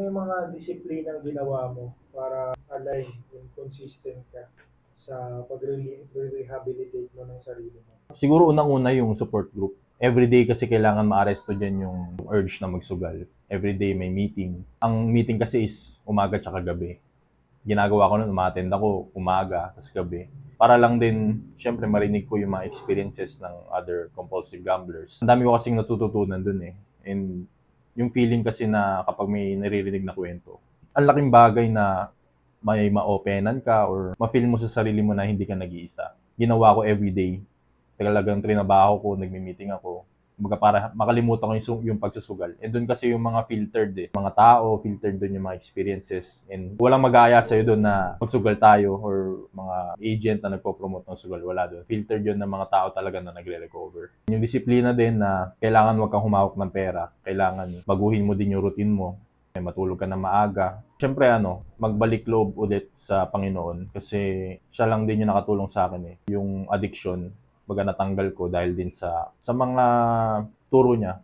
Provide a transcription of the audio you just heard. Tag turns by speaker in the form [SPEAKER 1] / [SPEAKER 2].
[SPEAKER 1] yung mga disiplinang ginawa mo para align and consistent ka sa pag-rehabilitate mo ng sarili mo?
[SPEAKER 2] Siguro unang-una yung support group. Everyday kasi kailangan maaresto dyan yung urge na magsugal. Everyday may meeting. Ang meeting kasi is umaga tsaka gabi. Ginagawa ko nun, umattend ako umaga, tas gabi. Para lang din, syempre marinig ko yung mga experiences ng other compulsive gamblers. Ang dami ko kasing natututunan dun eh. And yung feeling kasi na kapag may naririnig na kwento, ang laking bagay na may ma-openan ka or ma-feel mo sa sarili mo na hindi ka nag-iisa. Ginawa ko everyday. Talagang trinabaho ko, nagmi-meeting ako. Kumbaga para makalimutan ko yung pagsusugal. And doon kasi yung mga filtered eh. Mga tao, filtered doon yung mga experiences. And walang mag-aaya sa'yo doon na magsugal tayo or mga agent na nagpo-promote ng sugal. Wala doon. Filtered yun ng mga tao talaga na nagre-recover. Yung disiplina din na kailangan wag kang humawak ng pera. Kailangan baguhin mo din yung routine mo. Matulog ka na maaga. Siyempre magbalik loob ulit sa Panginoon kasi siya lang din yung nakatulong sa akin eh. Yung addiction, baga natanggal ko dahil din sa mga turo niya.